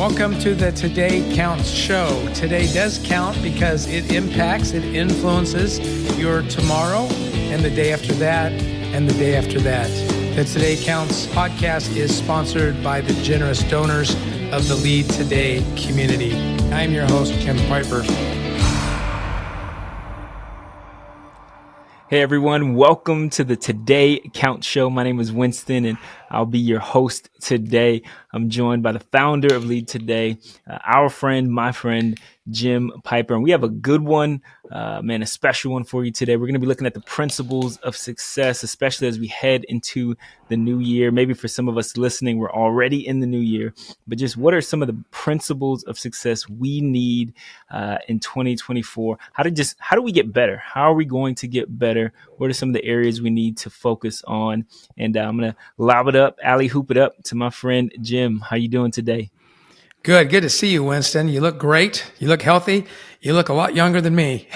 Welcome to the Today Counts show. Today does count because it impacts, it influences your tomorrow and the day after that and the day after that. The Today Counts podcast is sponsored by the generous donors of the Lead Today community. I'm your host, Tim Piper. Hey everyone, welcome to the Today Count Show. My name is Winston and I'll be your host today. I'm joined by the founder of Lead Today, my friend, Jim Piper. And we have a good one, a special one for you today. We're going to be looking at the principles of success, especially as we head into the new year. Maybe for some of us listening, we're already in the new year, but just what are some of the principles of success we need in 2024? How do we get better? How are we going to get better? What are some of the areas we need to focus on? And I'm going to lob it up, alley-hoop it up to my friend, Jim. How you doing today? Good to see you, Winston. You look great. You look healthy. You look a lot younger than me.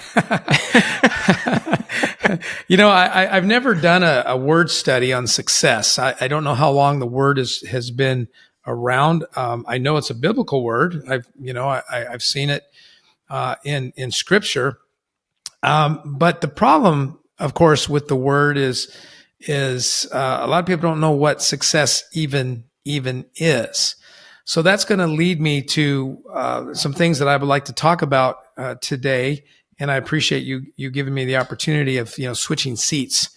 I've never done a word study on success. I don't know how long the word has been around. I know it's a biblical word. I've seen it in Scripture. But the problem, of course, with the word is a lot of people don't know what success even is. So that's going to lead me to some things that I would like to talk about today. And I appreciate you giving me the opportunity of switching seats.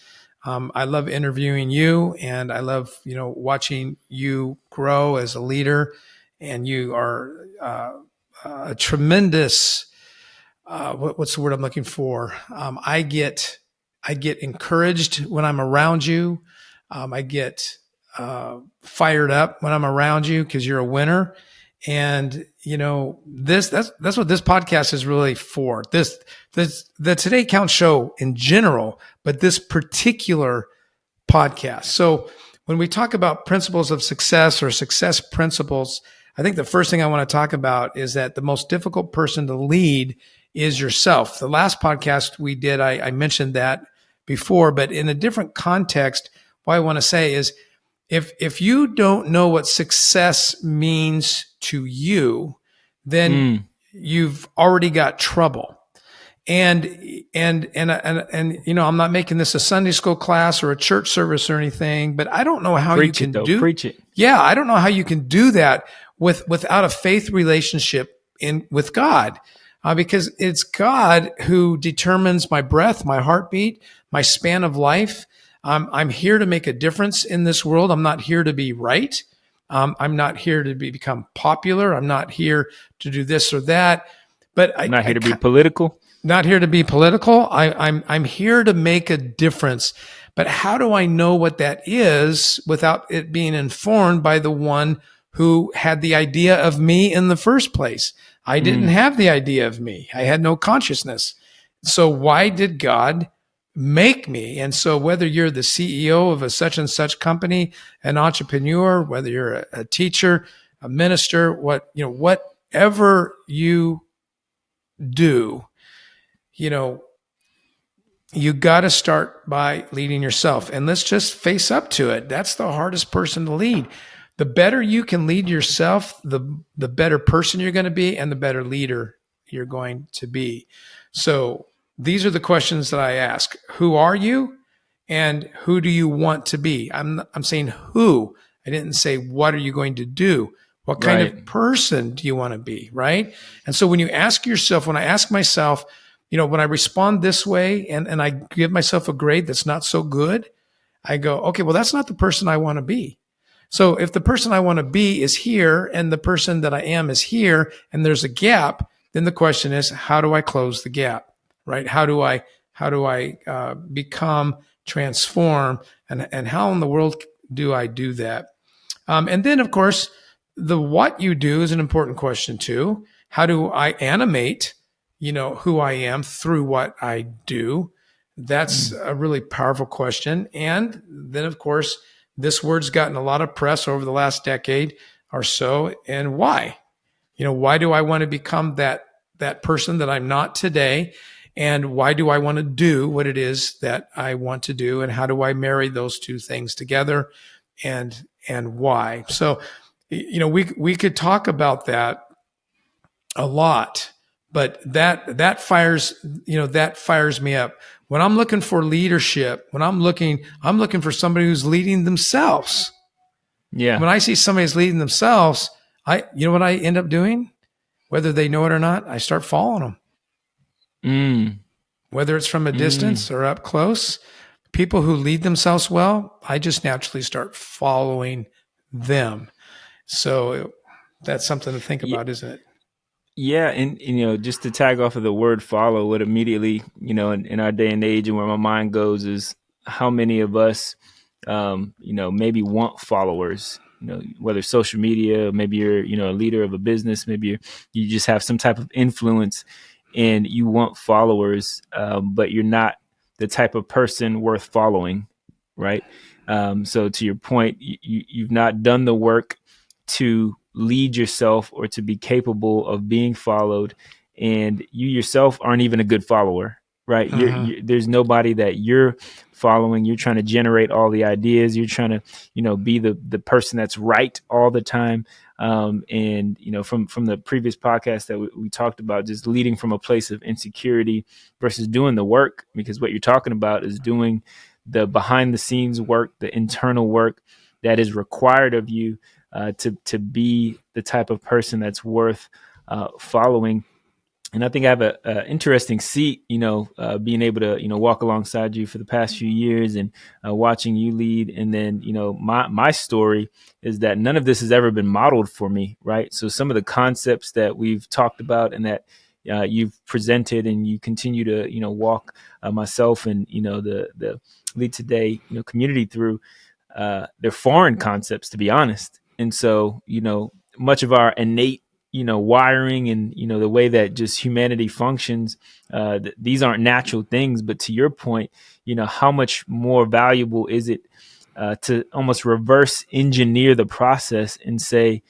I love interviewing you, and I love watching you grow as a leader. And you are a tremendous. What's the word I'm looking for? I get encouraged when I'm around you. I get fired up when I'm around you because you're a winner. And that's what this podcast is really for. The Today Counts show in general, but this particular podcast. So when we talk about principles of success or success principles, I think the first thing I want to talk about is that the most difficult person to lead is yourself. The last podcast we did, I mentioned that before, but in a different context, what I want to say is if you don't know what success means to you, then you've already got trouble. And I'm not making this a Sunday school class or a church service or anything, but I don't know how Preach it. Yeah, I don't know how you can do that without a faith relationship with God. Because it's God who determines my breath, my heartbeat, my span of life. I'm here to make a difference in this world. I'm not here to be right. I'm not here to become popular. I'm not here to do this or that. But I'm not here to be political. Not here to be political. I'm here to make a difference. But how do I know what that is without it being informed by the one who had the idea of me in the first place? I didn't have the idea of me. I had no consciousness. So why did God make me? And so whether you're the CEO of a such and such company, an entrepreneur, whether you're a teacher, a minister, whatever you do, you got to start by leading yourself. And let's just face up to it. That's the hardest person to lead. The better you can lead yourself, the better person you're going to be and the better leader you're going to be. So these are the questions that I ask. Who are you and who do you want to be? I'm saying who. I didn't say what are you going to do? What kind of person do you want to be, right? And so when you ask yourself, when I ask myself, when I respond this way and I give myself a grade that's not so good, I go, okay, well, that's not the person I want to be. So if the person I want to be is here and the person that I am is here and there's a gap, then the question is, how do I close the gap, right? How do I become, transform, and how in the world do I do that? And then, of course, the what you do is an important question too. How do I animate, who I am through what I do? That's a really powerful question. And then, of course, this word's gotten a lot of press over the last decade or so. And why? Why do I want to become that person that I'm not today? And why do I want to do what it is that I want to do? And how do I marry those two things together? And why? So we could talk about that a lot, but that fires, that fires me up. When I'm looking for leadership, I'm looking for somebody who's leading themselves. Yeah. When I see somebody who's leading themselves, you know what I end up doing? Whether they know it or not, I start following them. Mm. Whether it's from a Mm. distance or up close, people who lead themselves well, I just naturally start following them. So that's something to think Yeah. about, isn't it? Yeah, and just to tag off of the word follow, what immediately, in our day and age, and where my mind goes is how many of us, maybe want followers. Whether social media, maybe you're, a leader of a business, maybe you just have some type of influence, and you want followers, but you're not the type of person worth following, right? So to your point, you've not done the work to lead yourself or to be capable of being followed, and you yourself aren't even a good follower, right? Mm-hmm. There's nobody that you're following. You're trying to generate all the ideas. You're trying to be the person that's right all the time. And from the previous podcast that we talked about, just leading from a place of insecurity versus doing the work, because what you're talking about is doing the behind the scenes work, the internal work that is required of you, to be the type of person that's worth following. And I think I have a interesting seat, being able to, walk alongside you for the past few years, and watching you lead. And then, my story is that none of this has ever been modeled for me, right? So some of the concepts that we've talked about and that you've presented and you continue to, walk myself and, the Lead Today, community through, they're foreign concepts, to be honest. And so, much of our innate, wiring and, the way that just humanity functions, these aren't natural things. But to your point, how much more valuable is it to almost reverse engineer the process and say,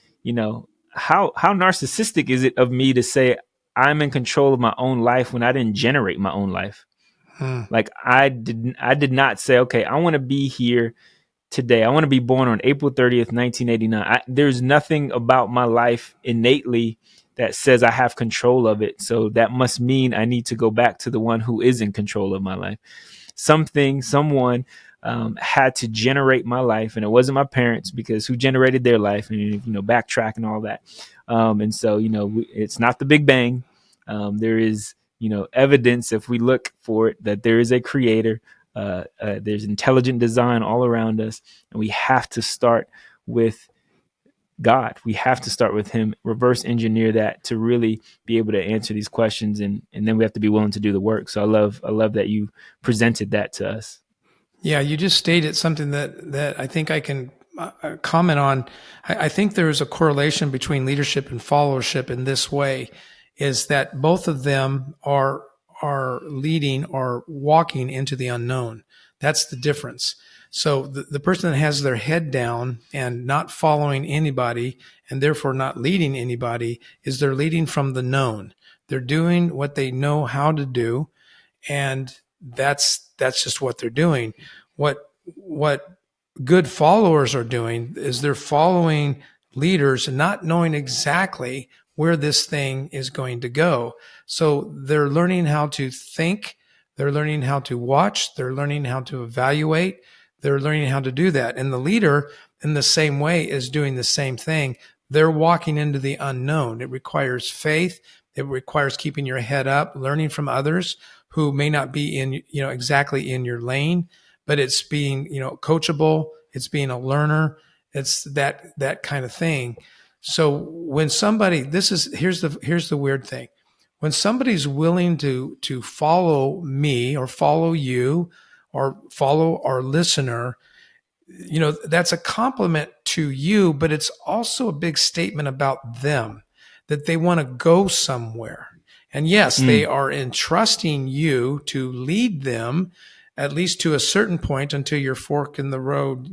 how narcissistic is it of me to say I'm in control of my own life when I didn't generate my own life? Mm. Like I did not say, okay, I want to be here today. I want to be born on April 30th, 1989. There's nothing about my life innately that says I have control of it. So that must mean I need to go back to the one who is in control of my life. Someone had to generate my life, and it wasn't my parents, because who generated their life, and backtrack and all that. And so it's not the Big Bang. There is evidence, if we look for it, that there is a creator. There's intelligent design all around us, and we have to start with God. We have to start with Him, reverse engineer that to really be able to answer these questions, and then we have to be willing to do the work. So I love that you presented that to us. Yeah, you just stated something that I think I can comment on. I think there is a correlation between leadership and followership in this way, is that both of them are leading or walking into the unknown. That's the difference. So the person that has their head down and not following anybody and therefore not leading anybody is they're leading from the known. They're doing what they know how to do, and that's just what they're doing. What good followers are doing is they're following leaders and not knowing exactly where this thing is going to go. So they're learning how to think, they're learning how to watch, they're learning how to evaluate, they're learning how to do that. And the leader, in the same way, is doing the same thing. They're walking into the unknown. It requires faith. It requires keeping your head up, learning from others who may not be in, exactly in your lane, but it's being, coachable. It's being a learner. It's that kind of thing. So when somebody, here's the weird thing. When somebody's willing to follow me or follow you or follow our listener, that's a compliment to you, but it's also a big statement about them, that they want to go somewhere. And yes, they Mm. are entrusting you to lead them at least to a certain point until your fork in the road,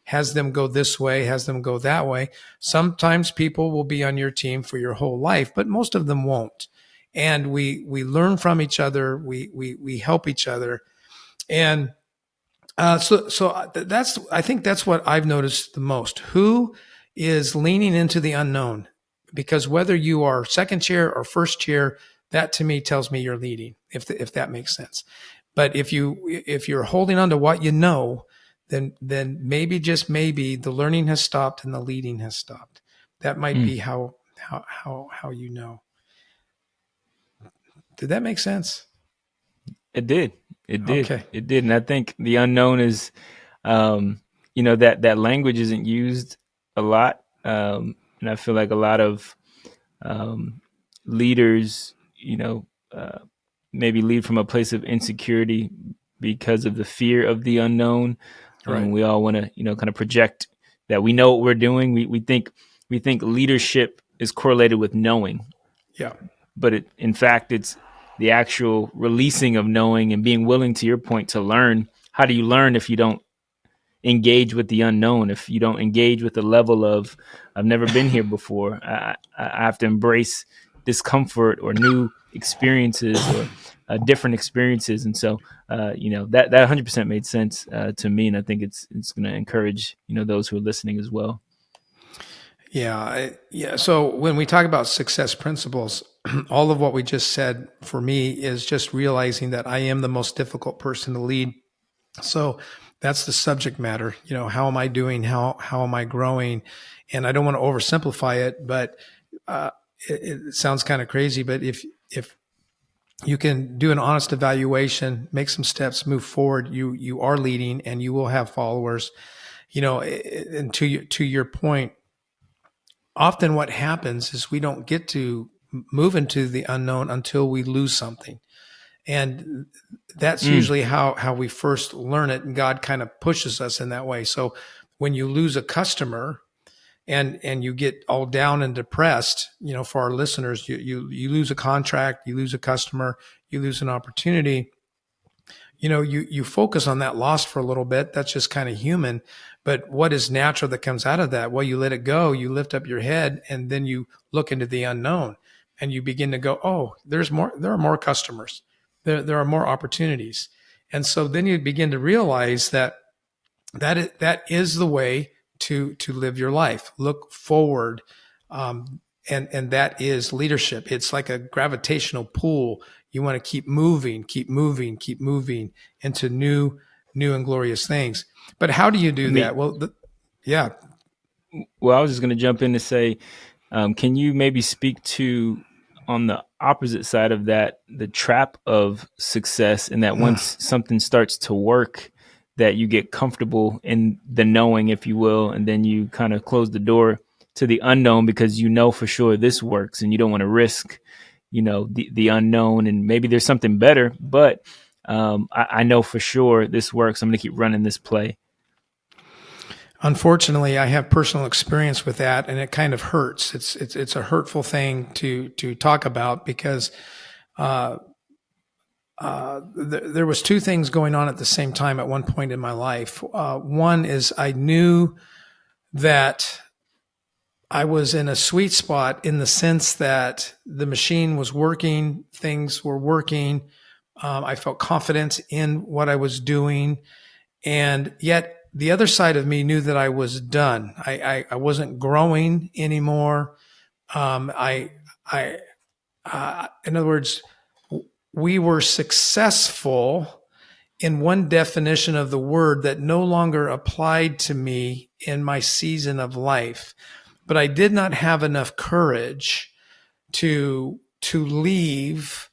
has them go this way, has them go that way. Sometimes people will be on your team for your whole life, but most of them won't. And we learn from each other. We help each other. And so that's, I think that's what I've noticed the most. Who is leaning into the unknown, because whether you are second chair or first chair, that to me tells me you're leading, if that makes sense. But if you're holding on to what you know, then maybe, just maybe, the learning has stopped and the leading has stopped. That might be how you know. Did that make sense? It did. It did. Okay. It did. And I think the unknown is, that language isn't used a lot. And I feel like a lot of leaders, maybe lead from a place of insecurity because of the fear of the unknown. Right. We all want to, kind of project that we know what we're doing. We think leadership is correlated with knowing, Yeah. but in fact, it's the actual releasing of knowing and being willing, to your point, to learn. How do you learn if you don't engage with the unknown? If you don't engage with the level of, I've never been here before, I have to embrace discomfort or new experiences or different experiences. And so, that 100% made sense to me. And I think it's going to encourage, those who are listening as well. Yeah. So when we talk about success principles, all of what we just said for me is just realizing that I am the most difficult person to lead. So that's the subject matter. How am I doing? How am I growing? And I don't want to oversimplify it, but it sounds kind of crazy. But if you can do an honest evaluation, make some steps, move forward, you are leading, and you will have followers. And to your point, often what happens is we don't get to move into the unknown until we lose something. And that's usually how we first learn it. And God kind of pushes us in that way. So when you lose a customer and you get all down and depressed, for our listeners, you lose a contract, you lose a customer, you lose an opportunity. You focus on that loss for a little bit. That's just kind of human. But what is natural that comes out of that? Well, you let it go, you lift up your head, and then you look into the unknown and you begin to go, oh, there are more customers. There are more opportunities. And so then you begin to realize that is the way to live your life. Look forward. And that is leadership. It's like a gravitational pull. You want to keep moving into new and glorious things. But how do you do that? Well, yeah. Well, I was just going to jump in to say, can you maybe speak to, on the opposite side of that, the trap of success, and that once something starts to work, that you get comfortable in the knowing, if you will, and then you kind of close the door to the unknown because for sure this works, and you don't want to risk, the unknown, and maybe there's something better, but I know for sure this works. I'm going to keep running this play. Unfortunately, I have personal experience with that, and it kind of hurts. It's a hurtful thing to talk about, because there was two things going on at the same time at one point in my life. One is I knew that I was in a sweet spot, in the sense that the machine was working, things were working. I felt confident in what I was doing, and yet the other side of me knew that I was done. I wasn't growing anymore. In other words, we were successful in one definition of the word that no longer applied to me in my season of life. But I did not have enough courage to leave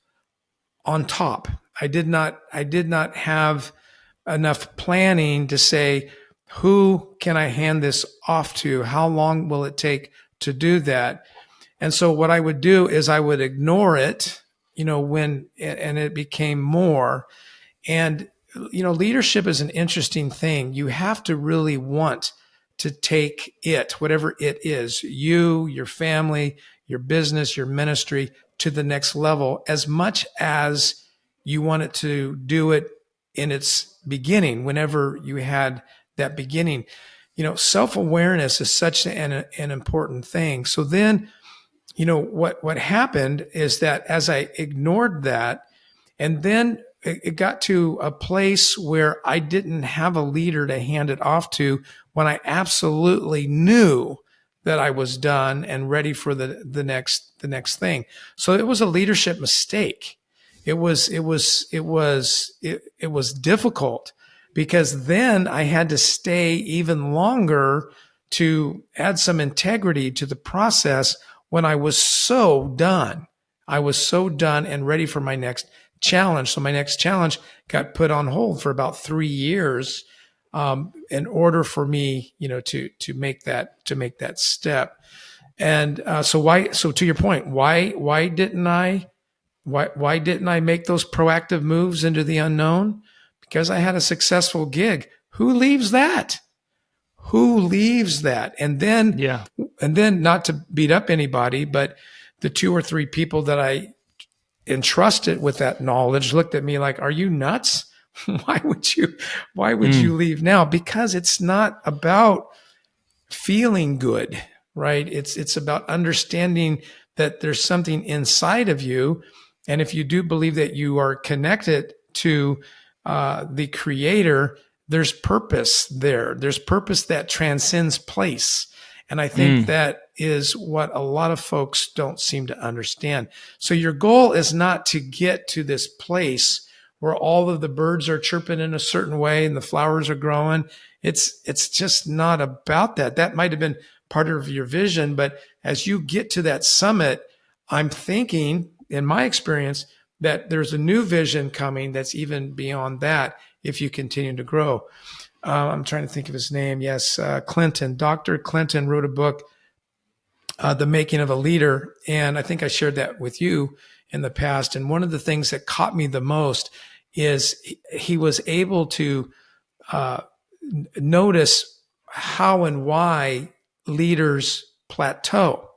on top. I did not have enough planning to say, who can I hand this off to? How long will it take to do that? And so what I would do is I would ignore it, and it became more. And, leadership is an interesting thing. You have to really want to take it, whatever it is, you, your family, your business, your ministry, to the next level, as much as you want it to do it in its beginning, whenever you had that beginning. Self-awareness is such an important thing. So then, what happened is that as I ignored that, and then it got to a place where I didn't have a leader to hand it off to, when I absolutely knew that I was done and ready for the next thing. So it was a leadership mistake. It was difficult because then I had to stay even longer to add some integrity to the process when I was so done. I was so done and ready for my next challenge. So my next challenge got put on hold for about 3 years in order for me, to make that step. And so to your point, why didn't I make those proactive moves into the unknown? Because I had a successful gig. Who leaves that? Who leaves that? And then, Yeah. not to beat up anybody, but the 2 or 3 people that I entrusted with that knowledge looked at me like, "Are you nuts? Why would you leave now?" Because it's not about feeling good, right? It's about understanding that there's something inside of you, and if you do believe that you are connected to the Creator, there's purpose there. There's purpose that transcends place. And I think that is what a lot of folks don't seem to understand. So your goal is not to get to this place where all of the birds are chirping in a certain way and the flowers are growing. It's just not about that. That might have been part of your vision, but as you get to that summit, I'm thinking, in my experience, that there's a new vision coming that's even beyond that if you continue to grow. I'm trying to think of his name. Yes, Clinton. Dr. Clinton wrote a book, The Making of a Leader, and I think I shared that with you in the past. And one of the things that caught me the most is he was able to notice how and why leaders plateau.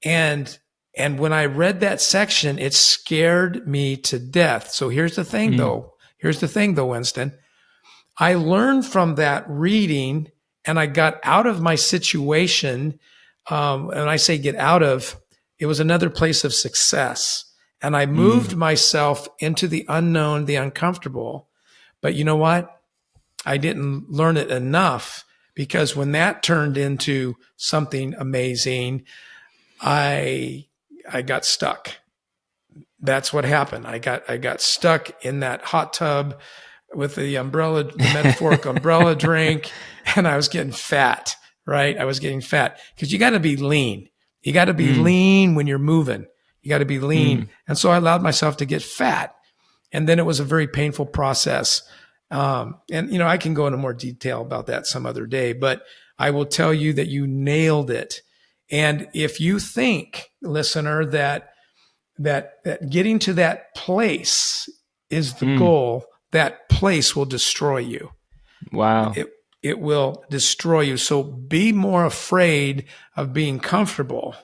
And when I read that section, it scared me to death. So here's the thing, though. Here's the thing, though, Winston. I learned from that reading, and I got out of my situation. And I say get out of, it was another place of success. And I moved myself into the unknown, the uncomfortable. But you know what? I didn't learn it enough, because when that turned into something amazing, I got stuck. That's what happened. I got stuck in that hot tub with the metaphoric umbrella drink, and I was getting fat, right? I was getting fat because you got to be lean. You got to be lean when you're moving. You got to be lean. And so I allowed myself to get fat. And then it was a very painful process. And, I can go into more detail about that some other day, but I will tell you that you nailed it. And if you think, listener, that getting to that place is the goal, that place will destroy you. Wow. It will destroy you. So be more afraid of being comfortable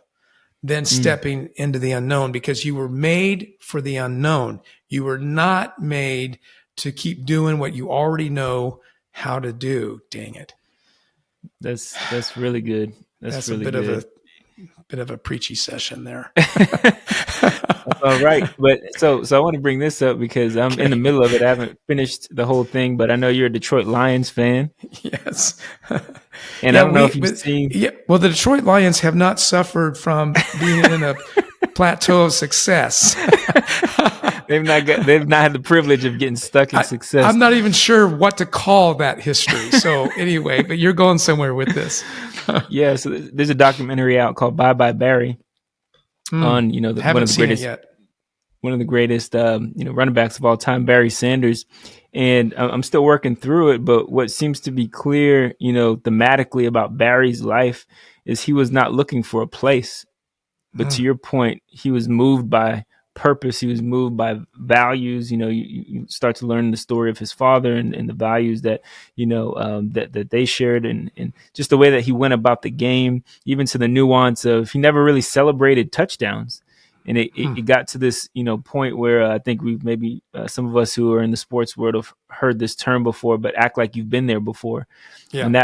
than stepping into the unknown, because you were made for the unknown. You were not made to keep doing what you already know how to do. Dang it. That's really good. That's really a good. bit of a preachy session there. All right. But so I want to bring this up because I'm in the middle of it. I haven't finished the whole thing, but I know you're a Detroit Lions fan. Yes. And I don't know if you've seen. Yeah. Well, the Detroit Lions have not suffered from being in a plateau of success. They've not had the privilege of getting stuck in success. I'm not even sure what to call that history. So anyway, but you're going somewhere with this. Yeah. So there's a documentary out called Bye Bye Barry on, one of the greatest, running backs of all time, Barry Sanders. And I'm still working through it. But what seems to be clear, thematically about Barry's life is he was not looking for a place. But to your point, he was moved by purpose. He was moved by values. You start to learn the story of his father and the values that, that they shared, and just the way that he went about the game, even to the nuance of he never really celebrated touchdowns. And it got to this, point where I think we've maybe some of us who are in the sports world have heard this term before, but act like you've been there before. Yeah. And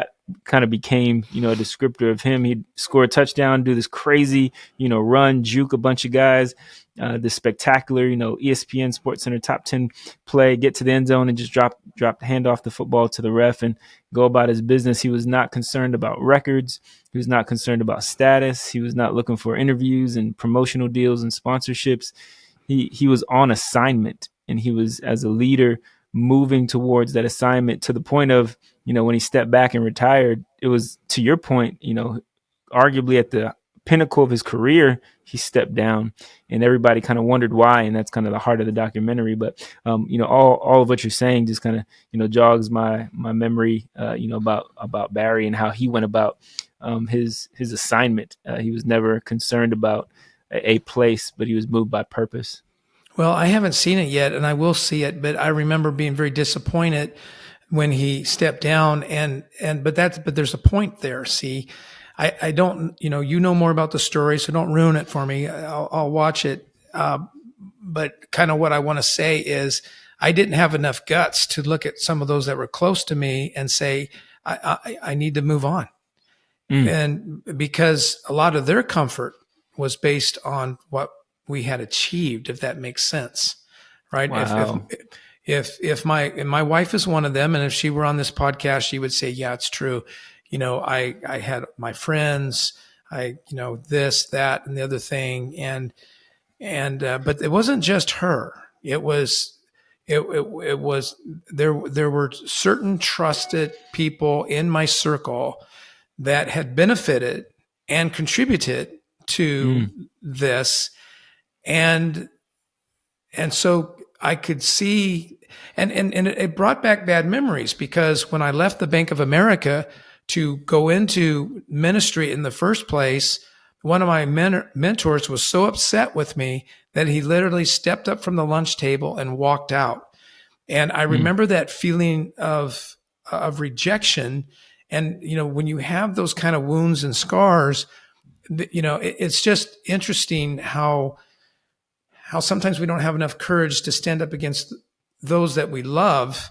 kind of became, a descriptor of him. He'd score a touchdown, do this crazy, run, juke a bunch of guys, this spectacular, ESPN Sports Center top 10 play, get to the end zone and just hand off the football to the ref and go about his business. He was not concerned about records. He was not concerned about status. He was not looking for interviews and promotional deals and sponsorships. He was on assignment, and he was, as a leader, moving towards that assignment to the point of, when he stepped back and retired, it was, to your point, arguably at the pinnacle of his career, he stepped down, and everybody kind of wondered why. And that's kind of the heart of the documentary. But, all of what you're saying just kind of, jogs my memory, about Barry and how he went about his assignment. He was never concerned about a place, but he was moved by purpose. Well, I haven't seen it yet, and I will see it, but I remember being very disappointed when he stepped down, but there's a point there. See, I don't, you know more about the story, so don't ruin it for me. I'll watch it. But kind of what I want to say is I didn't have enough guts to look at some of those that were close to me and say, I need to move on. And because a lot of their comfort was based on what we had achieved, if that makes sense, right? Wow. If my wife is one of them, and if she were on this podcast, she would say, yeah, it's true. I had my friends, this, that, and the other thing. But it wasn't just her. It was there were certain trusted people in my circle that had benefited and contributed to this. And so I could see, and it brought back bad memories, because when I left the Bank of America to go into ministry in the first place, one of my mentors was so upset with me that he literally stepped up from the lunch table and walked out. And I remember that feeling of rejection. And, when you have those kind of wounds and scars, it's just interesting how sometimes we don't have enough courage to stand up against those that we love,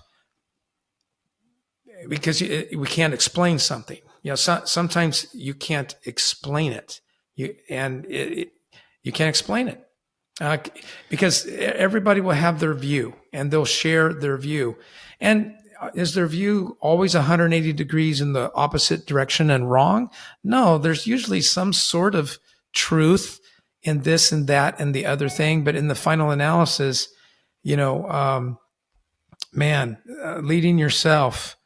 because we can't explain something. Sometimes you can't explain it. You can't explain it because everybody will have their view and they'll share their view. And is their view always 180 degrees in the opposite direction and wrong? No, there's usually some sort of truth in this and that and the other thing. But in the final analysis, leading yourself.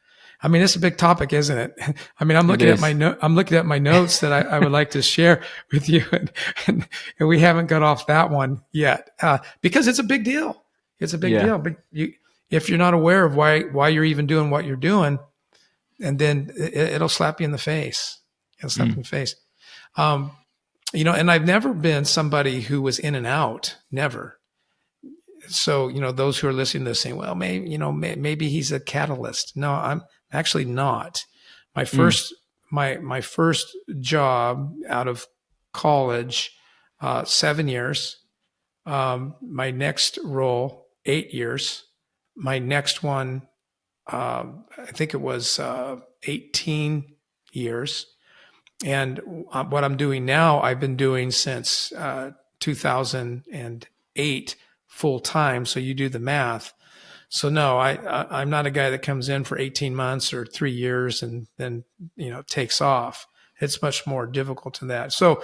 I mean, it's a big topic, isn't it? I mean, I'm looking at my notes that I would like to share with you, and we haven't got off that one yet, because it's a big deal. It's a big deal. But if you're not aware of why you're even doing what you're doing, and then it'll slap you in the face. It'll slap you in the face. And I've never been somebody who was in and out, never. So, those who are listening to this saying, well, maybe he's a catalyst. No, I'm actually not. My first job out of college, 7 years. My next role, 8 years. My next one, I think it was 18 years. And what I'm doing now, I've been doing since 2008 full time. So you do the math. So no, I'm not a guy that comes in for 18 months or 3 years and then, takes off. It's much more difficult than that. So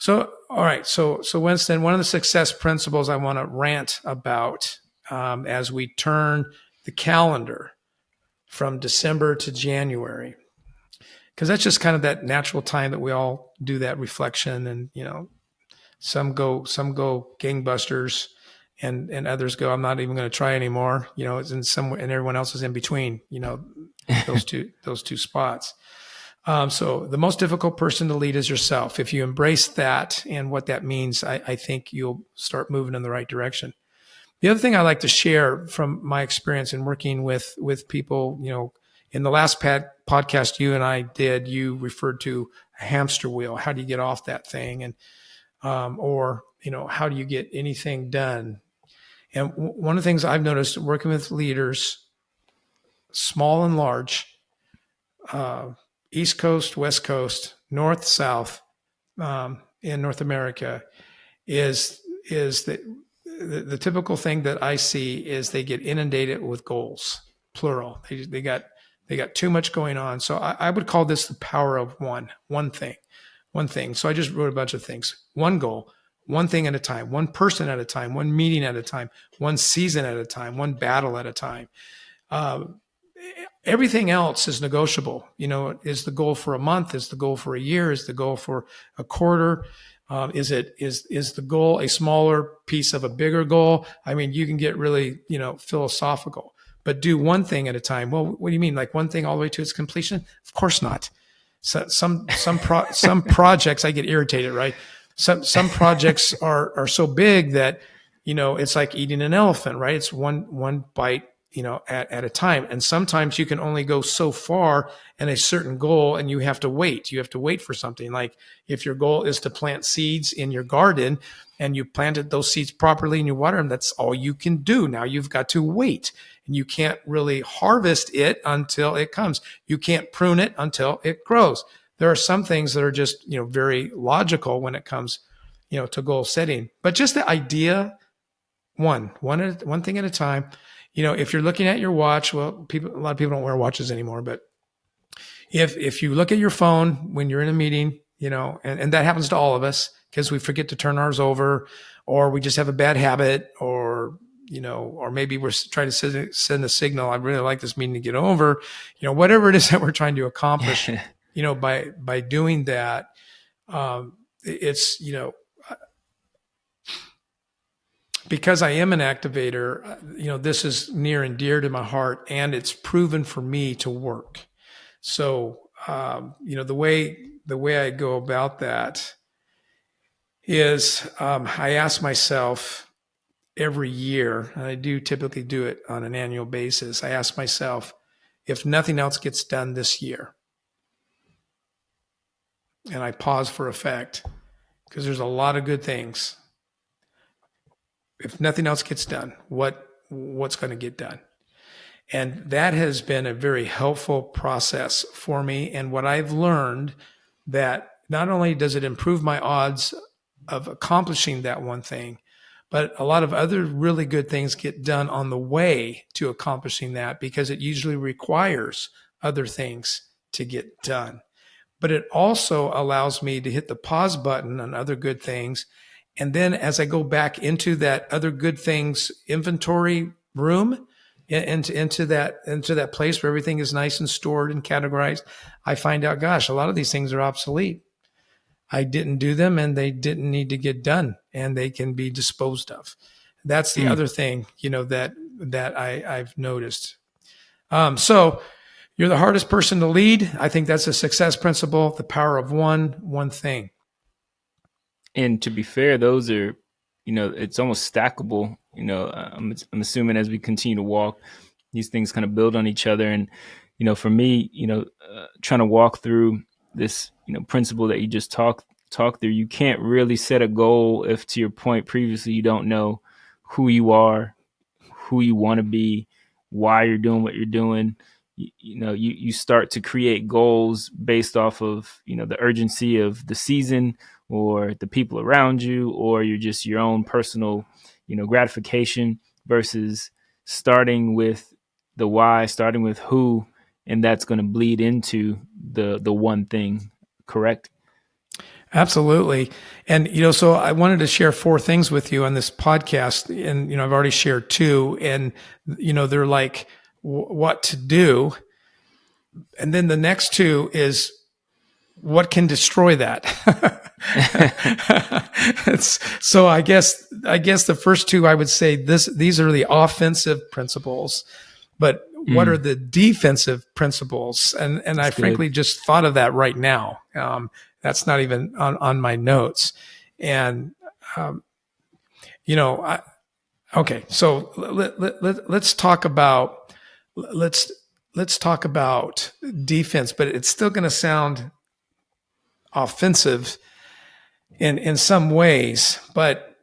all right. So Winston, one of the success principles I want to rant about as we turn the calendar from December to January, because that's just kind of that natural time that we all do that reflection, and some go gangbusters, and others go, I'm not even going to try anymore. It's in somewhere, and everyone else is in between. Those two spots. So the most difficult person to lead is yourself. If you embrace that and what that means, I think you'll start moving in the right direction. The other thing I like to share from my experience in working with people, in the last podcast you and I did, you referred to a hamster wheel. How do you get off that thing? And, or how do you get anything done? And one of the things I've noticed working with leaders, small and large, East Coast, West Coast, North, South, in North America is that the typical thing that I see is they get inundated with goals, plural. They got too much going on. So I would call this the power of one thing. So I just wrote a bunch of things. One goal, one thing at a time, one person at a time, one meeting at a time, one season at a time, one battle at a time. Uh, Everything else is negotiable. Is the goal for a month? Is the goal for a year? Is the goal for a quarter? Is the goal a smaller piece of a bigger goal? I mean, you can get really, philosophical, but do one thing at a time. Well, what do you mean? Like one thing all the way to its completion? Of course not. So some projects I get irritated, right? Some projects are so big that, it's like eating an elephant, right? It's one bite, at a time. And sometimes you can only go so far in a certain goal and you have to wait. You have to wait for something. Like if your goal is to plant seeds in your garden and you planted those seeds properly and you water them, that's all you can do. Now you've got to wait and you can't really harvest it until it comes. You can't prune it until it grows. There are some things that are just, very logical when it comes, to goal setting, but just the idea, one thing at a time. If you're looking at your watch, well, a lot of people don't wear watches anymore, but if you look at your phone when you're in a meeting, and that happens to all of us because we forget to turn ours over, or we just have a bad habit, or maybe we're trying to send a signal. I really like this meeting to get over, whatever it is that we're trying to accomplish, by doing that, it's, because I am an activator, this is near and dear to my heart, and it's proven for me to work. So, the way I go about that is I ask myself every year, and I do typically do it on an annual basis. I ask myself, if nothing else gets done this year, and I pause for effect because there's a lot of good things. If nothing else gets done, what's going to get done? And that has been a very helpful process for me. And what I've learned, that not only does it improve my odds of accomplishing that one thing, but a lot of other really good things get done on the way to accomplishing that, because it usually requires other things to get done. But it also allows me to hit the pause button on other good things. And then as I go back into that other good things inventory room, into that place where everything is nice and stored and categorized, I find out, gosh, a lot of these things are obsolete. I didn't do them and they didn't need to get done, and they can be disposed of. That's the other thing, that I've noticed. So you're the hardest person to lead. I think that's a success principle, the power of one thing. And to be fair, those are, it's almost stackable. I'm assuming as we continue to walk, these things kind of build on each other. And, for me, trying to walk through this, principle that you just talked through, you can't really set a goal if, to your point previously, you don't know who you are, who you want to be, why you're doing what you're doing. You start to create goals based off of, the urgency of the season or the people around you, or you're just your own personal, gratification, versus starting with the why, starting with who, and that's going to bleed into the one thing. Correct? Absolutely. And, so I wanted to share 4 things with you on this podcast, and, I've already shared 2, and, they're like what to do. And then the next 2 is what can destroy that. So I guess the first 2, I would say these are the offensive principles, but what are the defensive principles? And I frankly just thought of that right now. That's not even on my notes. And, okay, so let's talk about, let's talk about defense, but it's still going to sound offensive in some ways. But,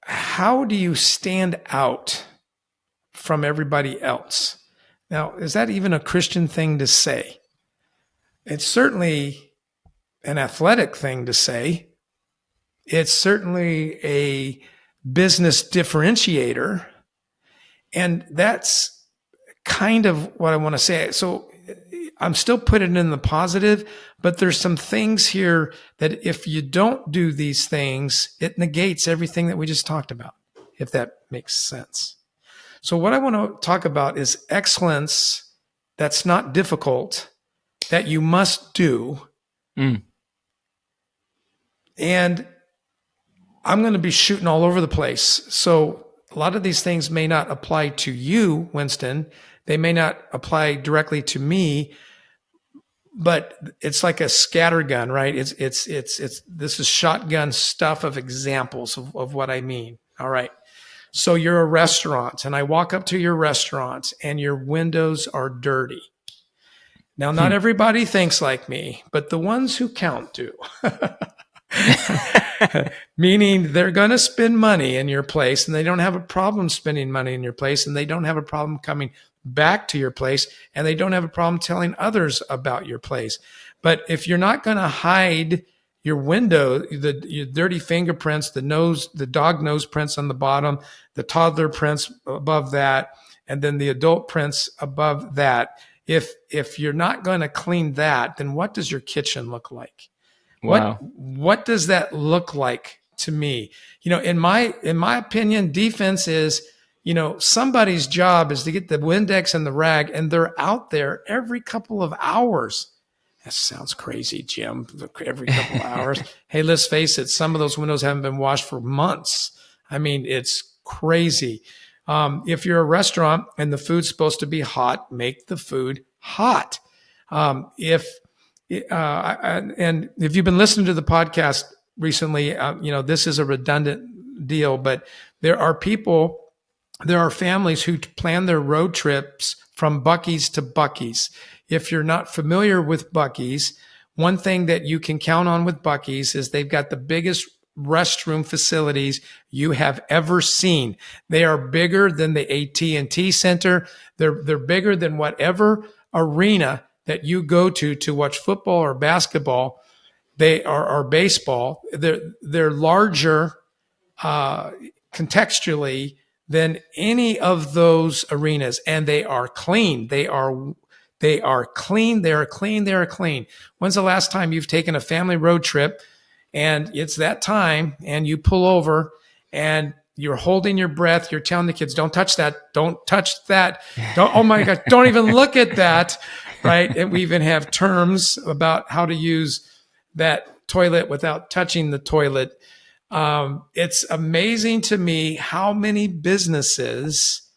how do you stand out from everybody else? Now, is that even a Christian thing to say? It's certainly an athletic thing to say. It's certainly a business differentiator. And that's kind of what I want to say. So I'm still putting it in the positive, but there's some things here that if you don't do these things, it negates everything that we just talked about, if that makes sense. So what I want to talk about is excellence that's not difficult, that you must do. Mm. And I'm going to be shooting all over the place. So a lot of these things may not apply to you, Winston. They may not apply directly to me, but it's like a scattergun, right? It's this is shotgun stuff of examples of what I mean. All right. So you're a restaurant and I walk up to your restaurant and your windows are dirty. Now, not everybody thinks like me, but the ones who count do. Meaning they're going to spend money in your place and they don't have a problem spending money in your place and they don't have a problem coming back to your place and they don't have a problem telling others about your place. But if you're not going to hide your window, your dirty fingerprints, the dog nose prints on the bottom, the toddler prints above that, and then the adult prints above that, if you're not going to clean that, then what does your kitchen look like? Wow. What does that look like to me? In my opinion, defense is, somebody's job is to get the Windex and the rag, and they're out there every couple of hours. That sounds crazy, Jim. Every couple of hours. Hey, let's face it. Some of those windows haven't been washed for months. I mean, it's crazy. If you're a restaurant and the food's supposed to be hot, make the food hot. And if you've been listening to the podcast recently, this is a redundant deal, but there are families who plan their road trips from Buc-ee's to Buc-ee's. If you're not familiar with Buc-ee's, one thing that you can count on with Buc-ee's is they've got the biggest restroom facilities you have ever seen. They are bigger than the AT&T Center. They're bigger than whatever arena that you go to watch football or basketball. They are or baseball. They're larger contextually than any of those arenas, and they are clean. They are clean. They are clean. They are clean. When's the last time you've taken a family road trip and it's that time and you pull over and you're holding your breath. You're telling the kids, don't touch that. Don't touch that. Don't, oh my God, don't even look at that. Right. And we even have terms about how to use that toilet without touching the toilet. It's amazing to me how many business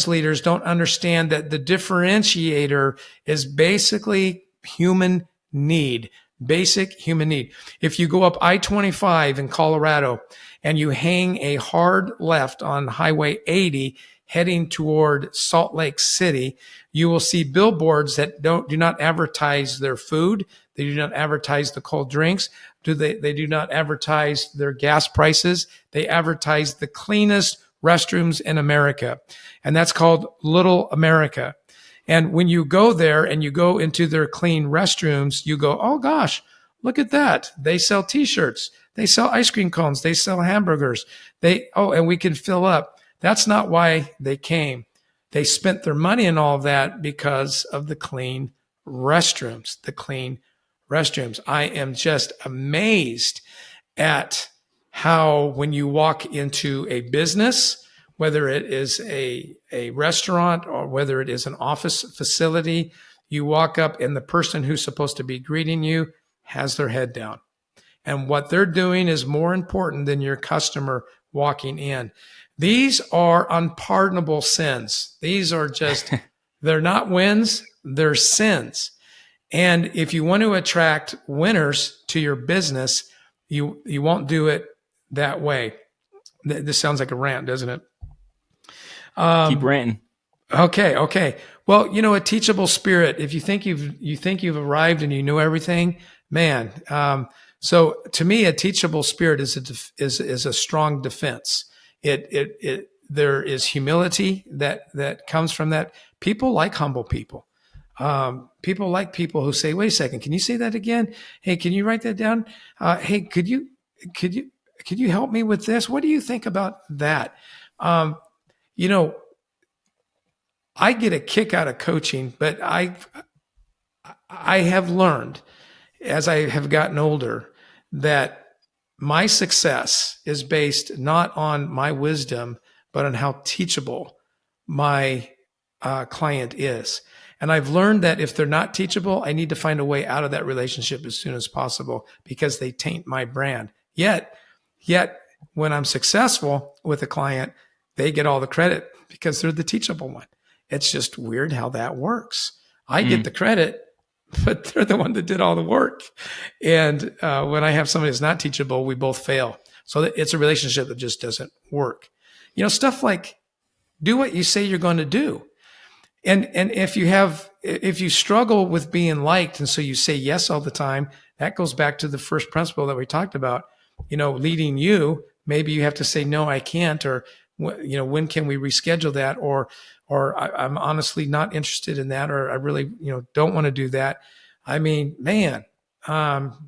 leaders don't understand that the differentiator is basically human need, basic human need. If you go up I-25 in Colorado and you hang a hard left on Highway 80 heading toward Salt Lake City, you will see billboards that do not advertise their food. They do not advertise the cold drinks. They do not advertise their gas prices. They advertise the cleanest restrooms in America. And that's called Little America. And when you go there and you go into their clean restrooms, you go, oh gosh, look at that. They sell t-shirts. They sell ice cream cones. They sell hamburgers. And we can fill up. That's not why they came. They spent their money and all of that because of the clean restrooms, I am just amazed at how when you walk into a business, whether it is a restaurant or whether it is an office facility, you walk up and the person who's supposed to be greeting you has their head down. And what they're doing is more important than your customer walking in. These are unpardonable sins. These are just, they're not wins, they're sins. And if you want to attract winners to your business, you won't do it that way. This sounds like a rant, doesn't it? Keep ranting. Okay. Well, a teachable spirit. If you think you've arrived and you know everything, man. So to me, a teachable spirit is a strong defense. there is humility that comes from that. People like humble people. People like people who say, "Wait a second, can you say that again? Hey, can you write that down? Hey, could you help me with this? What do you think about that?" Um, you know, I get a kick out of coaching, but I have learned as I have gotten older that my success is based not on my wisdom, but on how teachable my client is. And I've learned that if they're not teachable, I need to find a way out of that relationship as soon as possible because they taint my brand. Yet when I'm successful with a client, they get all the credit because they're the teachable one. It's just weird how that works. I get the credit, but they're the one that did all the work. And when I have somebody that's not teachable, we both fail. So it's a relationship that just doesn't work. Stuff like do what you say you're going to do. And if you struggle with being liked, and so you say yes all the time, that goes back to the first principle that we talked about. Leading you, maybe you have to say no, I can't, or when can we reschedule that, or I'm honestly not interested in that, or I really don't want to do that. I mean, man,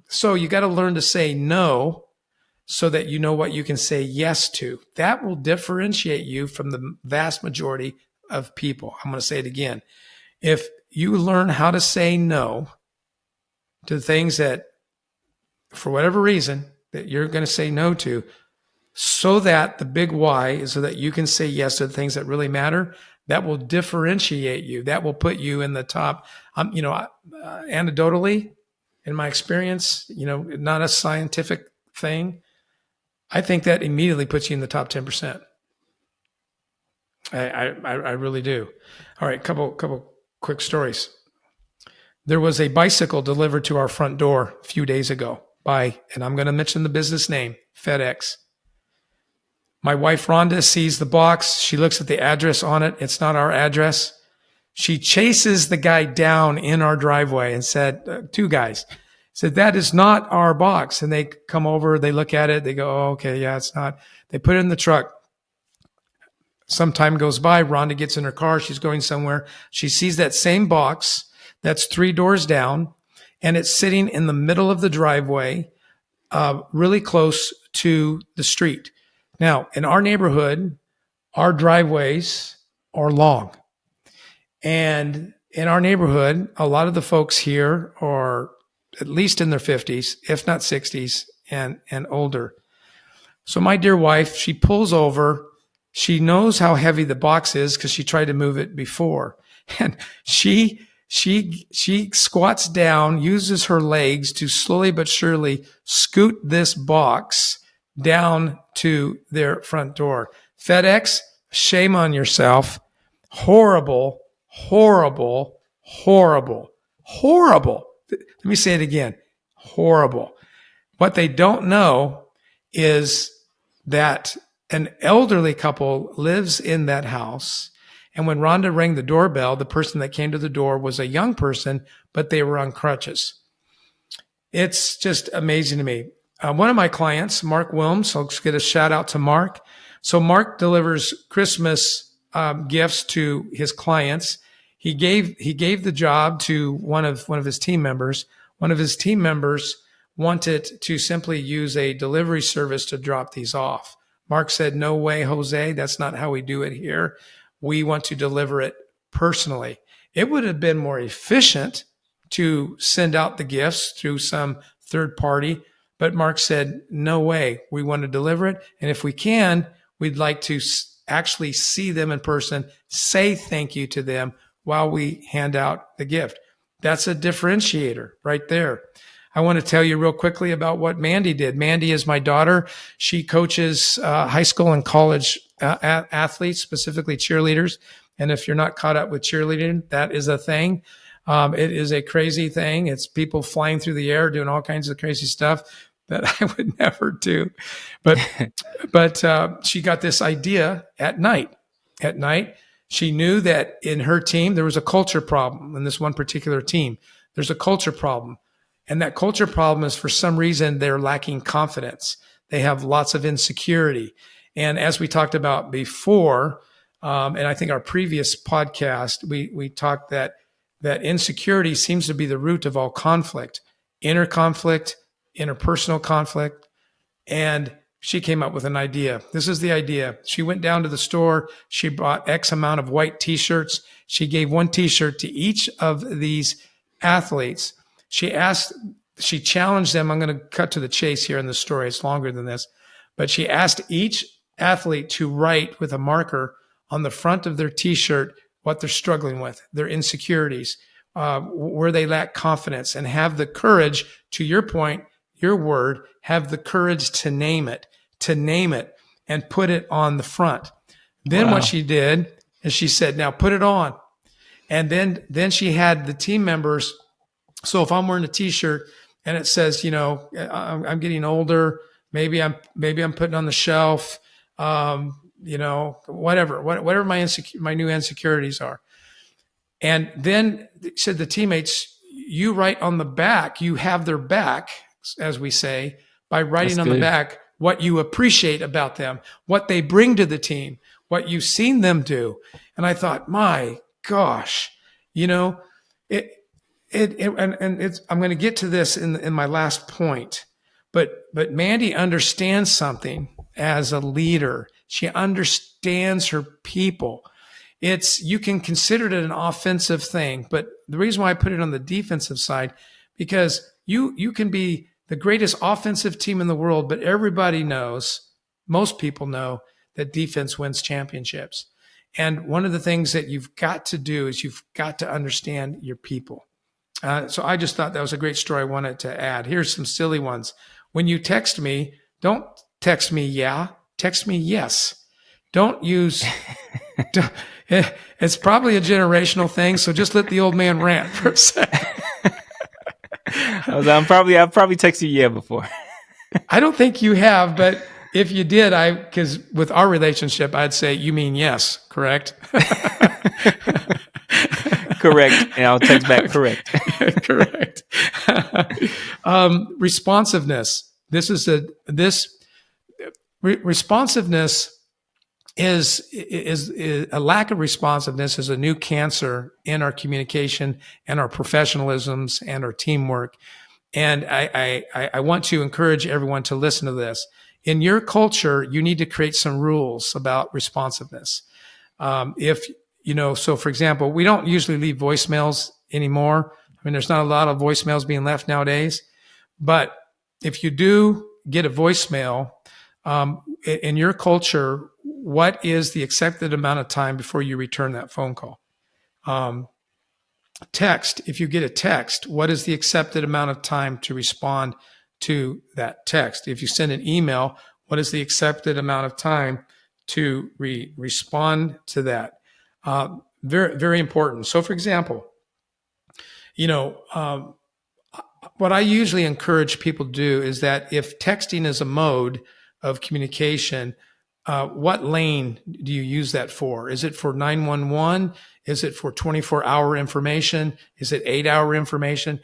so you got to learn to say no so that you know what you can say yes to. That will differentiate you from the vast majority of people. I'm going to say it again. If you learn how to say no to things that, for whatever reason, that you're going to say no to, so that the big why is so that you can say yes to the things that really matter, that will differentiate you. That will put you in the top. Anecdotally, in my experience, not a scientific thing, I think that immediately puts you in the top 10%. I really do. All right, couple quick stories. There was a bicycle delivered to our front door a few days ago by, and I'm going to mention the business name, FedEx. My wife Rhonda sees the box. She looks at the address on it. It's not our address. She chases the guy down in our driveway and said, two guys, said, "That is not our box." And they come over, they look at it, they go, "Oh, okay, yeah, it's not." They put it in the truck. Some time goes by. Rhonda gets in her car. She's going somewhere. She sees that same box that's 3 doors down, and it's sitting in the middle of the driveway, really close to the street. Now, in our neighborhood, our driveways are long. And in our neighborhood, a lot of the folks here are at least in their 50s, if not 60s, and older. So my dear wife, she pulls over. She knows how heavy the box is because she tried to move it before. And she squats down, uses her legs to slowly but surely scoot this box down to their front door. FedEx, shame on yourself. Horrible, horrible, horrible, horrible. Let me say it again. Horrible. What they don't know is that an elderly couple lives in that house. And when Rhonda rang the doorbell, the person that came to the door was a young person, but they were on crutches. It's just amazing to me. One of my clients, Mark Wilms, I'll just get a shout out to Mark. So Mark delivers Christmas gifts to his clients. He gave the job to one of his team members. One of his team members wanted to simply use a delivery service to drop these off. Mark said, "No way, Jose. That's not how we do it here. We want to deliver it personally." It would have been more efficient to send out the gifts through some third party, but Mark said, "No way. We want to deliver it. And if we can, we'd like to actually see them in person, say thank you to them while we hand out the gift." That's a differentiator right there. I want to tell you real quickly about what Mandy did. Mandy is my daughter. She coaches high school and college athletes, specifically cheerleaders. And if you're not caught up with cheerleading, that is a thing. It is a crazy thing. It's people flying through the air, doing all kinds of crazy stuff that I would never do. But she got this idea at night. At night, she knew that in her team, there was a culture problem in this one particular team. There's a culture problem. And that culture problem is, for some reason, they're lacking confidence. They have lots of insecurity. And as we talked about before, and I think our previous podcast, we talked that insecurity seems to be the root of all conflict, inner conflict, interpersonal conflict. And she came up with an idea. This is the idea. She went down to the store. She bought X amount of white t-shirts. She gave one t-shirt to each of these athletes. She challenged them. I'm going to cut to the chase here in the story. It's longer than this. But she asked each athlete to write with a marker on the front of their t-shirt what they're struggling with, their insecurities, where they lack confidence, and have the courage, to your point, your word, have the courage to name it and put it on the front. Then what she did is she said, now put it on. And then she had the team members. So if I'm wearing a t-shirt and it says, I'm getting older, maybe I'm putting on the shelf, whatever my new insecurities are. And then said the teammates, you write on the back, you have their back, as we say, by writing on the back what you appreciate about them, what they bring to the team, what you've seen them do. And I thought, my gosh, I'm going to get to this in my last point, but Mandy understands something as a leader. She understands her people. You can consider it an offensive thing, but the reason why I put it on the defensive side, because you can be the greatest offensive team in the world, but everybody knows, most people know, that defense wins championships. And one of the things that you've got to do is you've got to understand your people. So I just thought that was a great story I wanted to add. Here's some silly ones. When you text me, don't text me yeah, text me yes. Don't use... It's probably a generational thing, so just let the old man rant for a second. I've probably texted you yeah before. I don't think you have, but if you did, because with our relationship, I'd say you mean yes, correct? Correct, and I'll text back correct. Correct. Responsiveness. Responsiveness is a lack of responsiveness is a new cancer in our communication and our professionalisms and our teamwork. And I want to encourage everyone to listen to this. In your culture, you need to create some rules about responsiveness. So for example, we don't usually leave voicemails anymore. I mean, there's not a lot of voicemails being left nowadays, but if you do get a voicemail, in your culture, what is the accepted amount of time before you return that phone call? Text, if you get a text, what is the accepted amount of time to respond to that text? If you send an email, what is the accepted amount of time to respond to that? Very, very important. So for example, what I usually encourage people to do is that if texting is a mode of communication, what lane do you use that for? Is it for 911? Is it for 24-hour information? Is it 8-hour information?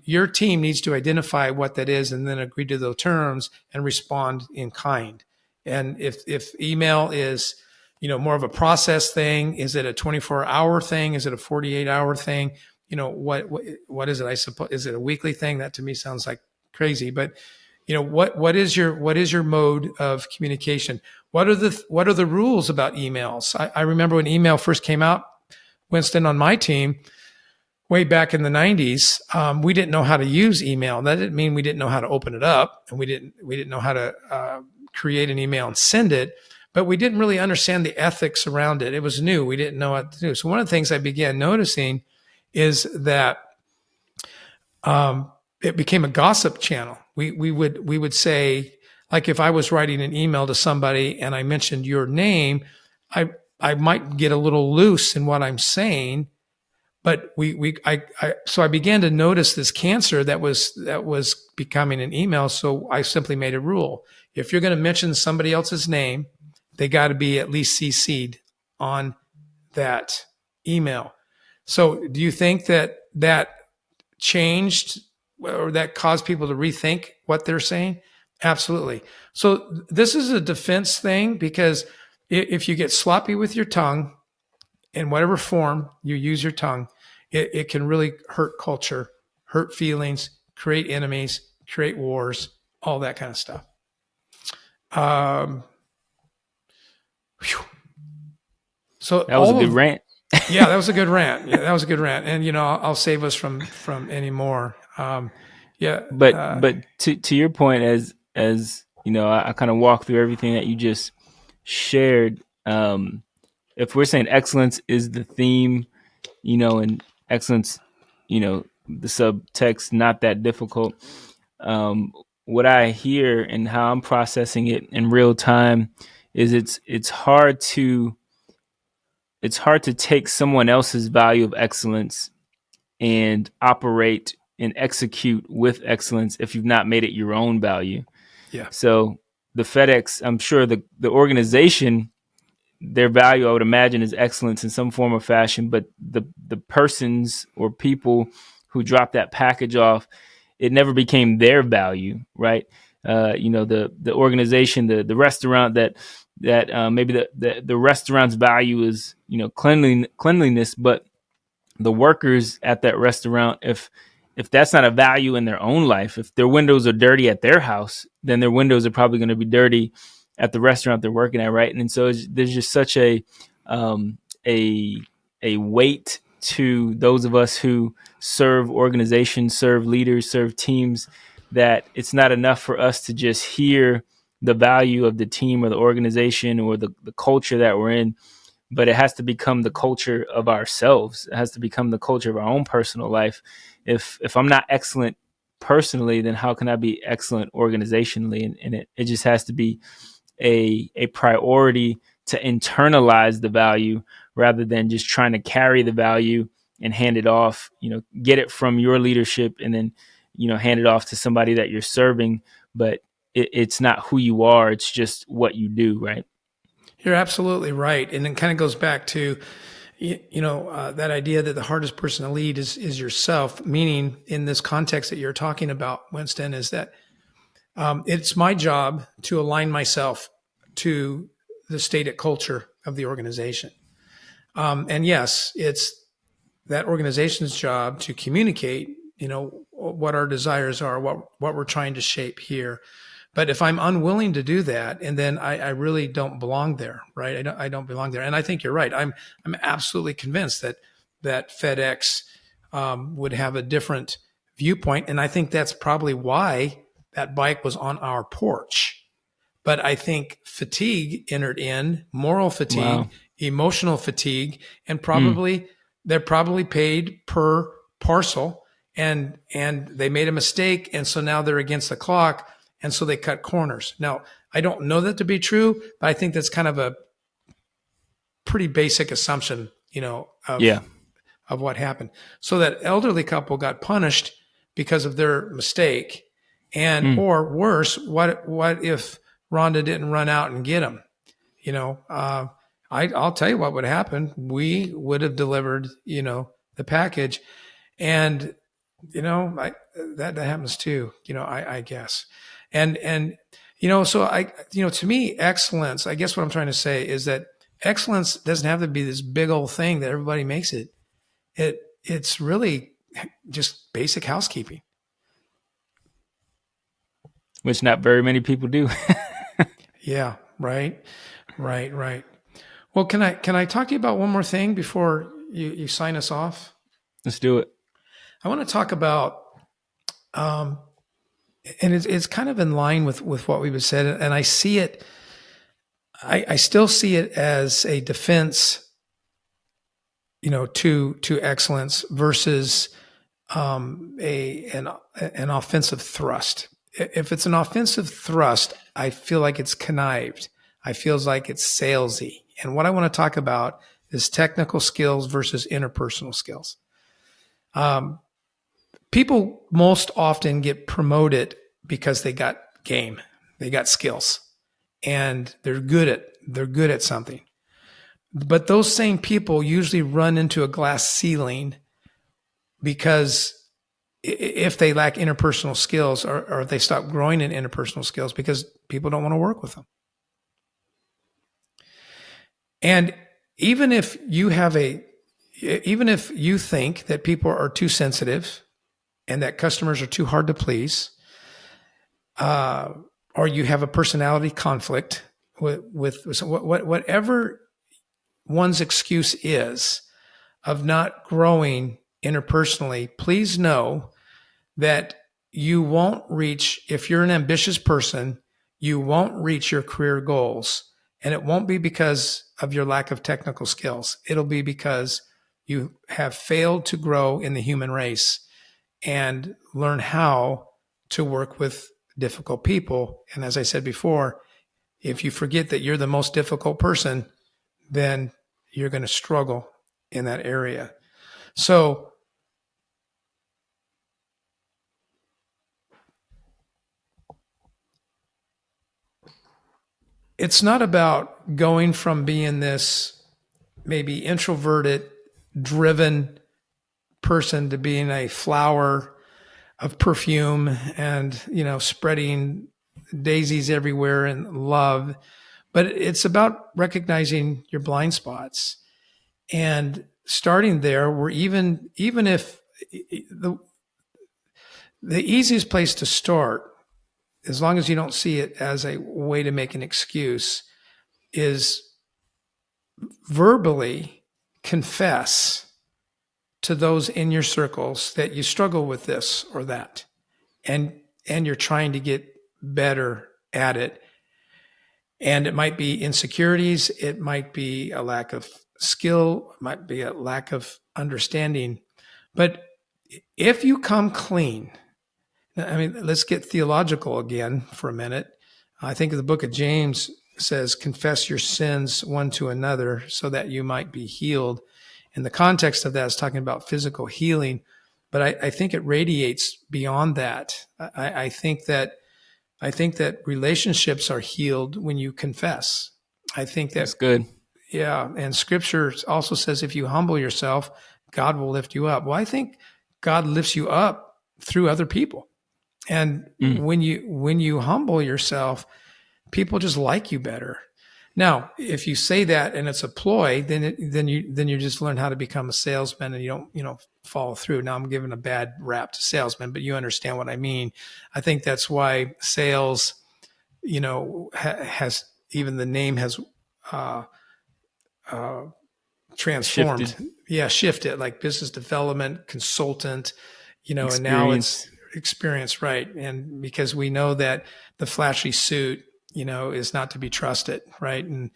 Your team needs to identify what that is and then agree to those terms and respond in kind. And if email is, more of a process thing, is it a 24-hour thing? Is it a 48-hour thing? What is it? I suppose, is it a weekly thing? That to me sounds like crazy, but what is your mode of communication? What are the rules about emails? I remember when email first came out, Winston, on my team, way back in the 90s, we didn't know how to use email. That didn't mean we didn't know how to open it up, and we didn't know how to create an email and send it, but we didn't really understand the ethics around it. It was new. We didn't know what to do. So one of the things I began noticing is that it became a gossip channel. We would say, like, if I was writing an email to somebody and I mentioned your name, I might get a little loose in what I'm saying, but so I began to notice this cancer that was becoming an email. So I simply made a rule: if you're going to mention somebody else's name, they got to be at least CC'd on that email. So do you think that changed, or that caused people to rethink what they're saying? Absolutely. So this is a defense thing because if you get sloppy with your tongue in whatever form you use your tongue, it can really hurt culture, hurt feelings, create enemies, create wars, all that kind of stuff. Um, so That was a all good of rant. yeah, that was a good rant. Yeah, that was a good rant, and I'll save us from any more. Yeah, But to your point, as you know, I kind of walk through everything that you just shared. If we're saying excellence is the theme, and excellence, the subtext not that difficult. What I hear and how I'm processing it in real time is it's hard to take someone else's value of excellence and operate and execute with excellence if you've not made it your own value. yeah, So the FedEx, I'm sure the organization, their value, I would imagine, is excellence in some form or fashion, but the persons or people who dropped that package off, it never became their value, right? The organization, the restaurant that maybe the restaurant's value is cleanliness, but the workers at that restaurant, if that's not a value in their own life, if their windows are dirty at their house, then their windows are probably going to be dirty at the restaurant they're working at, right? And so there's just such um, a a weight to those of us who serve organizations, serve leaders, serve teams, that it's not enough for us to just hear the value of the team or the organization or the culture that we're in, but it has to become the culture of ourselves. It has to become the culture of our own personal life. If I'm not excellent personally, then how can I be excellent organizationally? And it just has to be a priority to internalize the value rather than just trying to carry the value and hand it off, get it from your leadership and then, hand it off to somebody that you're serving. But it's not who you are. It's just what you do. Right. you're absolutely right, and it kind of goes back to that idea that the hardest person to lead is yourself. Meaning, in this context that you're talking about, Winston, is that it's my job to align myself to the stated culture of the organization. And yes, it's that organization's job to communicate, what our desires are, what we're trying to shape here. But if I'm unwilling to do that, and then I really don't belong there, right? I don't belong there. And I think you're right. I'm absolutely convinced that FedEx would have a different viewpoint, and I think that's probably why that bike was on our porch. But I think fatigue entered in, moral fatigue, Wow. emotional fatigue, and Mm. they're probably paid per parcel, and they made a mistake, and so now they're against the clock, and so they cut corners. Now, I don't know that to be true, but I think that's kind of a pretty basic assumption, Yeah. of what happened. So that elderly couple got punished because of their mistake, and Mm. or worse, what if Rhonda didn't run out and get him? I'll tell you what would happen. We would have delivered, the package, and that happens too. I guess, and so to me, excellence. I guess what I'm trying to say is that excellence doesn't have to be this big old thing that everybody makes it. It's really just basic housekeeping. Which not very many people do. Yeah, right, right. Well, can I talk to you about one more thing before you sign us off? Let's do it. I want to talk about, and it's kind of in line with what we've said, and I see it. I still see it as a defense, to excellence versus an offensive thrust. If it's an offensive thrust, I feel like it's connived. I feels like it's salesy. And what I want to talk about is technical skills versus interpersonal skills. People most often get promoted because they got game, they got skills, and they're good at something. But those same people usually run into a glass ceiling because if they lack interpersonal skills, or if they stop growing in interpersonal skills because people don't want to work with them. And even if you think that people are too sensitive and that customers are too hard to please, or you have a personality conflict with whatever one's excuse is of not growing interpersonally, please know that you won't reach, if you're an ambitious person, you won't reach your career goals. And it won't be because of your lack of technical skills. It'll be because you have failed to grow in the human race and learn how to work with difficult people. And as I said before, if you forget that you're the most difficult person, then you're going to struggle in that area. So it's not about going from being this maybe introverted, driven person to being a flower of perfume and, spreading daisies everywhere and love. But it's about recognizing your blind spots and starting there, where even if the easiest place to start, as long as you don't see it as a way to make an excuse, is verbally confess to those in your circles that you struggle with this or that, and you're trying to get better at it. And it might be insecurities, it might be a lack of skill, it might be a lack of understanding. But if you come clean, I mean, let's get theological again for a minute. I think the book of James says, confess your sins one to another so that you might be healed. And the context of that is talking about physical healing, but I think it radiates beyond that. I think that relationships are healed when you confess. I think that's good. Yeah. And scripture also says, if you humble yourself, God will lift you up. Well, I think God lifts you up through other people. And when you humble yourself, people just like you better. Now, if you say that and it's a ploy, then you just learn how to become a salesman and you don't follow through. Now I'm giving a bad rap to salesmen, but you understand what I mean. I think that's why sales, has, even the name has transformed. Shifted, like business development consultant, experience. And now it's experience, right? And because we know that the flashy suit, is not to be trusted, right? And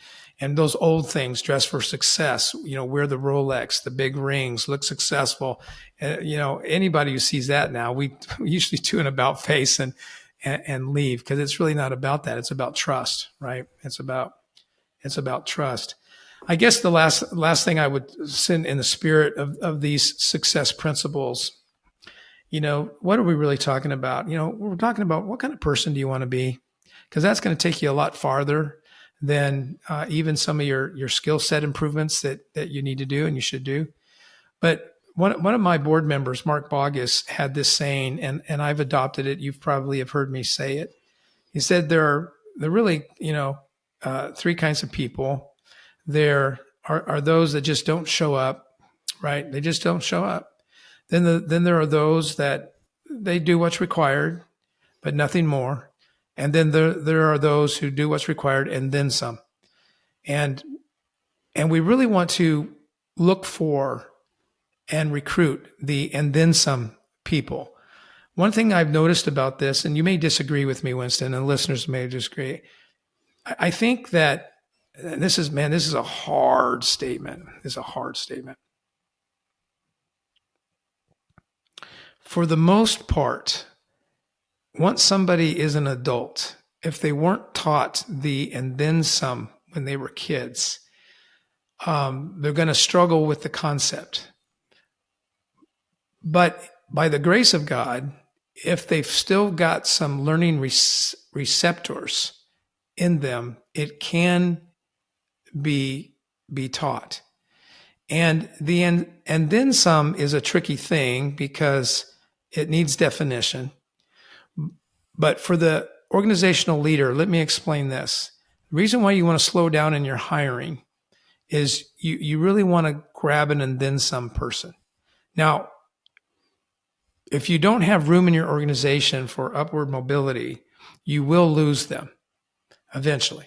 those old things, dress for success, wear the Rolex, the big rings, look successful. Anybody who sees that now, we usually do an about face and leave, because it's really not about that. It's about trust, right? It's about trust. I guess the last thing I would send in the spirit of these success principles, what are we really talking about? We're talking about, what kind of person do you want to be? Because that's going to take you a lot farther than even some of your skill set improvements that you need to do and you should do. But one of my board members, Mark Bogus, had this saying, and I've adopted it. You probably have heard me say it. He said there are really, three kinds of people. There are those that just don't show up, right? They just don't show up. Then there are those that they do what's required, but nothing more. And then there are those who do what's required and then some. And we really want to look for and recruit the and then some people. One thing I've noticed about this, and you may disagree with me, Winston, and listeners may disagree. I think that this is a hard statement. This is a hard statement. For the most part, once somebody is an adult, if they weren't taught the and then some when they were kids, they're going to struggle with the concept. But by the grace of God, if they've still got some learning receptors in them, it can be taught. And the and then some is a tricky thing, because It needs definition. But for the organizational leader, let me explain this. The reason why you want to slow down in your hiring is you really want to grab an and then some person. Now, if you don't have room in your organization for upward mobility, you will lose them eventually.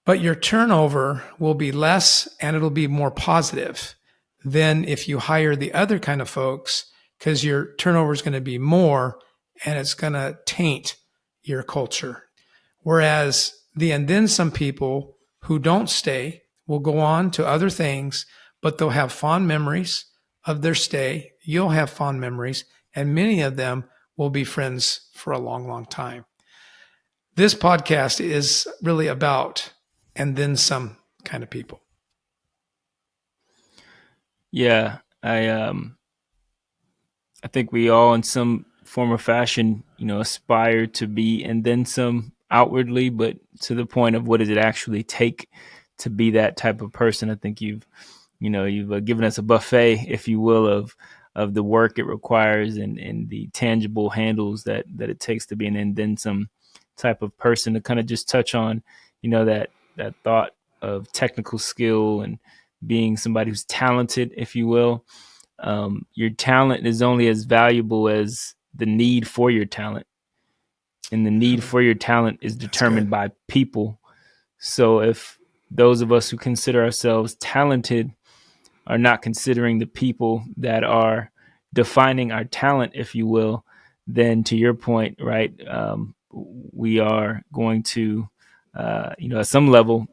But your turnover will be less and it'll be more positive than if you hire the other kind of folks, because your turnover is going to be more and it's going to taint your culture. Whereas the and then some people who don't stay will go on to other things, but they'll have fond memories of their stay. You'll have fond memories, and many of them will be friends for a long, long time. This podcast is really about and then some kind of people. Yeah, I think we all, in some form or fashion, aspire to be and then some outwardly, but to the point of what does it actually take to be that type of person? I think you've given us a buffet, if you will, of the work it requires and the tangible handles that it takes to be an and then some type of person. To kind of just touch on, that thought of technical skill and being somebody who's talented, if you will. Your talent is only as valuable as the need for your talent. And the need for your talent is determined by people. So if those of us who consider ourselves talented are not considering the people that are defining our talent, if you will, then to your point, right, we are going to, at some level,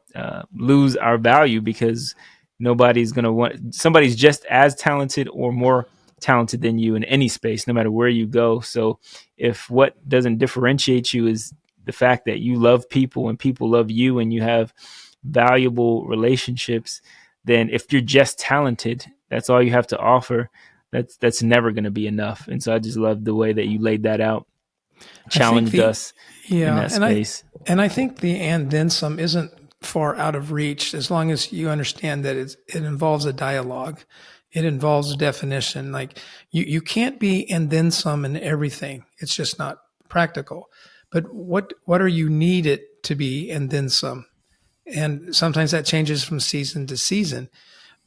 lose our value, because nobody's going to want, somebody's just as talented or more talented than you in any space, no matter where you go. So if what doesn't differentiate you is the fact that you love people and people love you and you have valuable relationships, then if you're just talented, that's all you have to offer. That's never going to be enough. And so I just love the way that you laid that out, challenged us in that space. I think the and then some isn't far out of reach, as long as you understand that it involves a dialogue. It involves a definition. Like you can't be and then some in everything. It's just not practical. But what are you needed to be and then some? And sometimes that changes from season to season.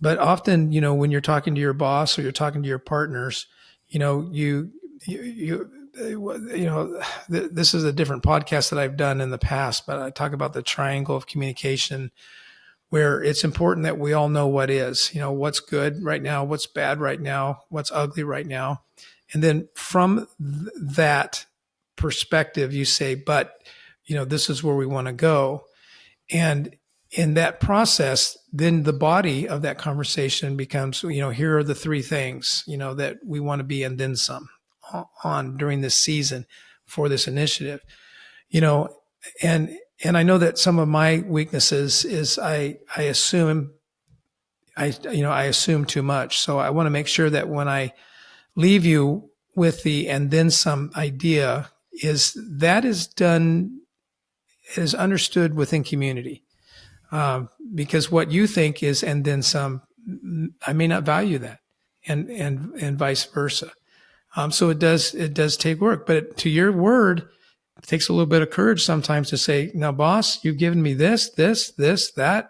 But often, when you're talking to your boss or you're talking to your partners, this is a different podcast that I've done in the past, but I talk about the triangle of communication, where it's important that we all know what is, what's good right now, what's bad right now, what's ugly right now. And then from that perspective, you say, but, this is where we want to go. And in that process, then the body of that conversation becomes, here are the three things, that we want to be and then some on during this season for this initiative, and I know that some of my weaknesses is I assume too much. So I want to make sure that when I leave you with the and then some idea, is understood within community. Because what you think is and then some, I may not value that, and vice versa. So it does take work, but to your word, it takes a little bit of courage sometimes to say, now, boss, you've given me this, that,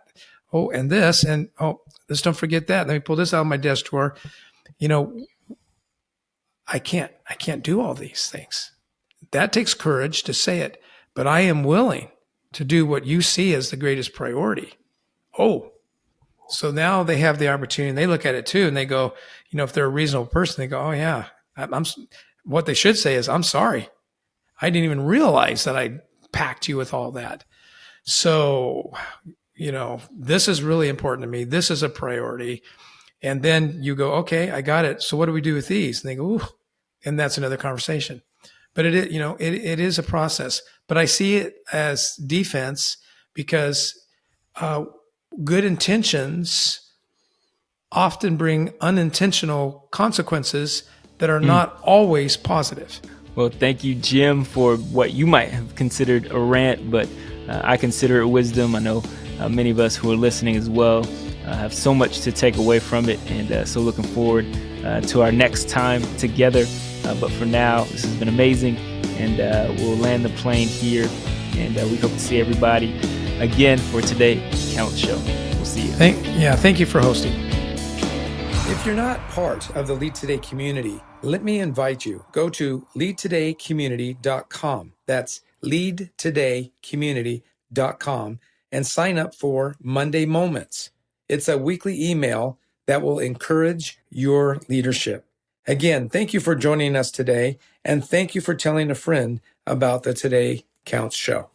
and this, and let's don't forget that. Let me pull this out of my desk drawer. I can't do all these things. That takes courage to say it, but I am willing to do what you see as the greatest priority. So now they have the opportunity, and they look at it too, and they go, if they're a reasonable person, they go, oh yeah, what they should say is, I'm sorry. I didn't even realize that I packed you with all that. So, this is really important to me. This is a priority. And then you go, okay, I got it. So what do we do with these? And they go, ooh, and that's another conversation. But it is a process. But I see it as defense, because good intentions often bring unintentional consequences that are not always positive. Well, thank you, Jim, for what you might have considered a rant, but I consider it wisdom. I know many of us who are listening as well have so much to take away from it, and so looking forward to our next time together. But for now, this has been amazing, and we'll land the plane here. And we hope to see everybody again for Today Counts Show. We'll see you. Thank you for hosting. If you're not part of the Lead Today community, let me invite you. Go to leadtodaycommunity.com. That's leadtodaycommunity.com and sign up for Monday Moments. It's a weekly email that will encourage your leadership. Again, thank you for joining us today, and thank you for telling a friend about the Today Counts show.